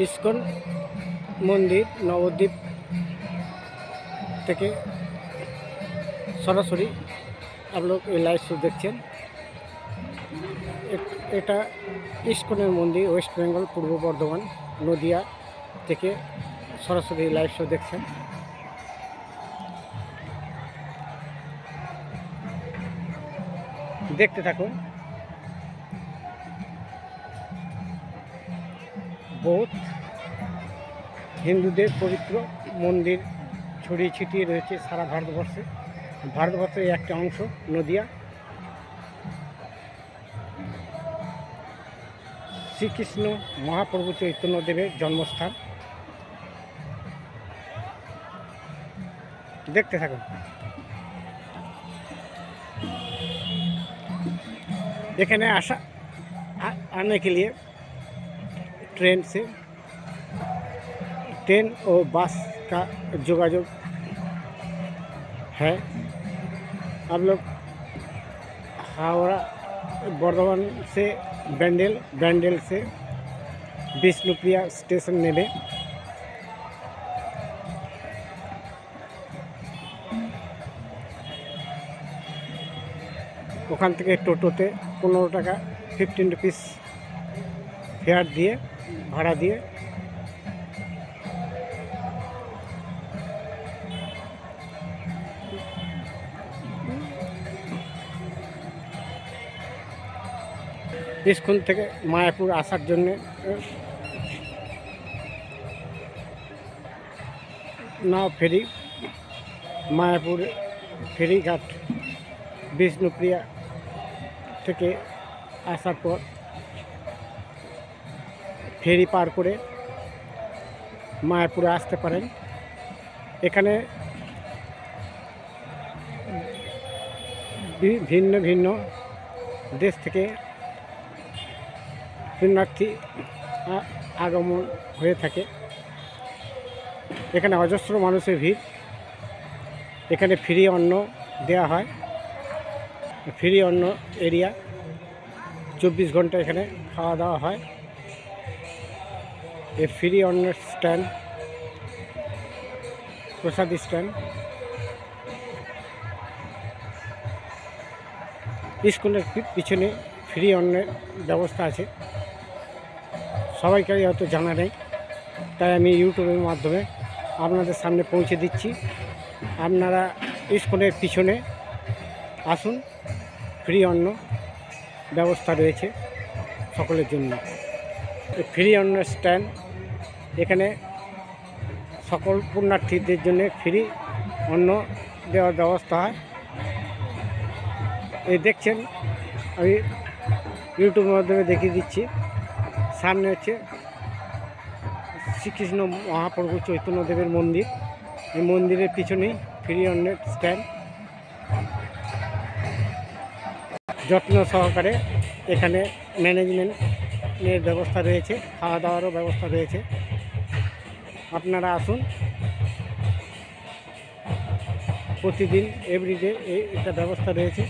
ISKCON মন্দির নবদ্বীপ থেকে সরাসরি आप लोग ये लाइव शो দেখছেন। এটা ইসকনের মন্দির ওয়েস্ট বেঙ্গল পূর্ব বর্ধমান নদিয়া থেকে সরাসরি লাইভ শো দেখছেন। দেখতে থাকুন। বহুত হিন্দুদের পবিত্র মন্দির ছড়িয়ে ছিটিয়ে রয়েছে সারা ভারতবর্ষে। ভারতবর্ষের একটা অংশ নদিয়া। শ্রীকৃষ্ণ মহাপ্রভু চৈতন্যদেবের জন্মস্থান। देखते থাকুন। এখানে आने के लिए ट्रेन और बस का जोगाजोग है। आप लोग हावड़ा बर्धमान से बैंडेल से विष्णुप्रिया स्टेशन नेबे ওখান থেকে টোটোতে 15 টাকা 15 রুপিস ফেয়ার দিয়ে ভাড়া দিয়ে ইসকন থেকে মায়াপুর আসার জন্য নাও ফেরি মায়াপুর ফেরিঘাট বিষ্ণুপ্রিয়া থেকে আসার পর ফেরি পার করে মায়াপুরে আসতে পারেন। এখানে ভিন্ন ভিন্ন দেশ থেকে পুণ্যার্থী আগমন হয়ে থাকে। এখানে অজস্র মানুষের ভিড়। এখানে ফ্রি অন্ন দেওয়া হয়। ফ্রি অন্ন এরিয়া 24 ঘন্টা এখানে খাওয়া দাওয়া হয়। এই ফ্রি অন্নের স্ট্যান্ড প্রসাদ স্ট্যান্ড। স্কুলের পিছনে ফ্রি অন্নের ব্যবস্থা আছে। সবাইকে হয়তো জানা নেই, তাই আমি ইউটিউবের মাধ্যমে আপনাদের সামনে পৌঁছে দিচ্ছি। আপনারা স্কুলের পিছনে আসুন, ফ্রি অন্ন ব্যবস্থা রয়েছে সকলের জন্য। ফ্রি অন্ন স্ট্যান্ড এখানে সকল পুণ্যার্থীদের জন্য ফ্রি অন্ন দেওয়ার ব্যবস্থা হয়। এই দেখছেন, আমি ইউটিউবের মাধ্যমে দেখিয়ে দিচ্ছি। সামনে হচ্ছে শ্রীকৃষ্ণ মহাপ্রভু চৈতন্যদেবের মন্দির। এই মন্দিরের পিছনেই ফ্রি অন্নের স্ট্যান্ড। যত্ন সহকারে এখানে ম্যানেজমেন্টের ব্যবস্থা রয়েছে, খাওয়া দাওয়ারও ব্যবস্থা রয়েছে। আপনারা আসুন, প্রতিদিন এভরিডে এটা ব্যবস্থা রয়েছে।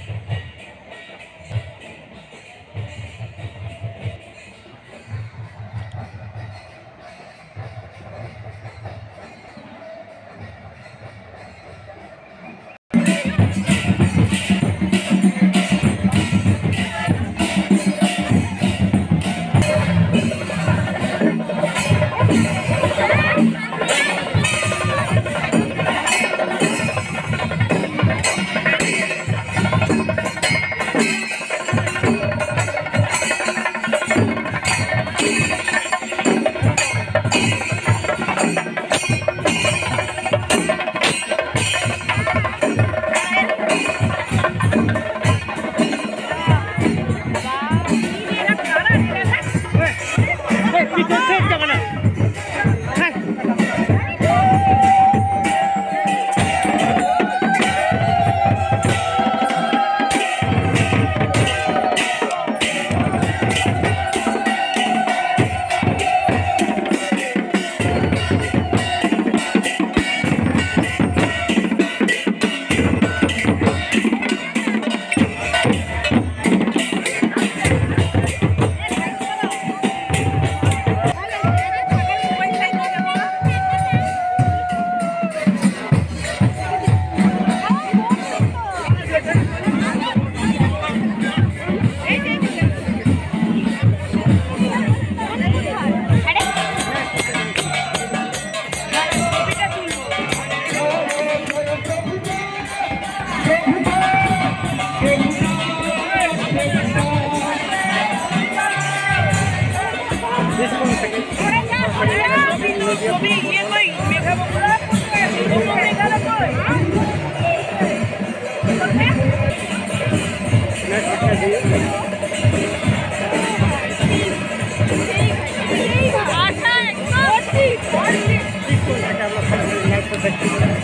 মন্দির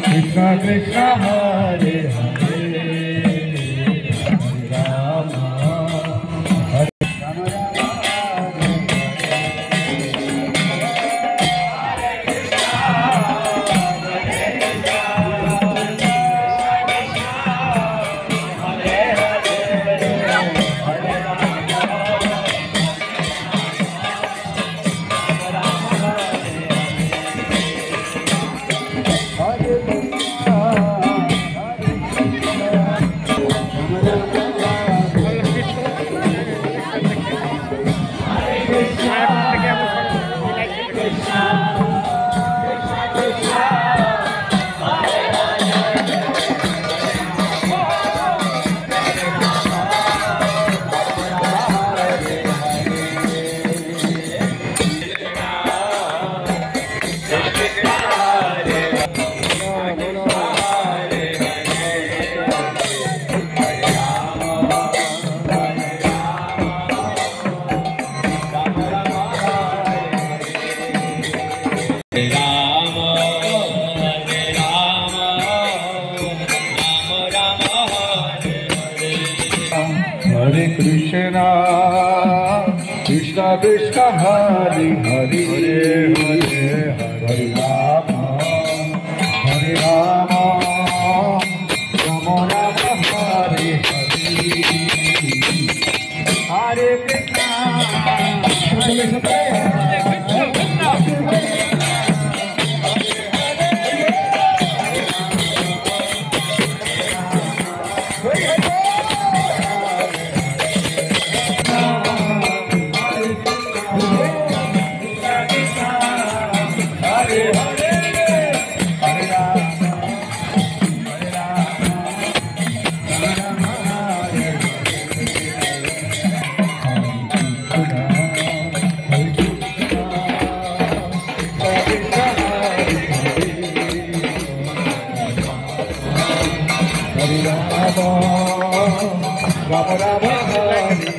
Krishna Krishna Hare Hare Rama Hare Rama Hare Krishna, Krishna Krishna Hare Hare, Hare Hare Rama, Hare Rama, Rama Rama Hare Hare, Hare Krishna, Rama Rama Hare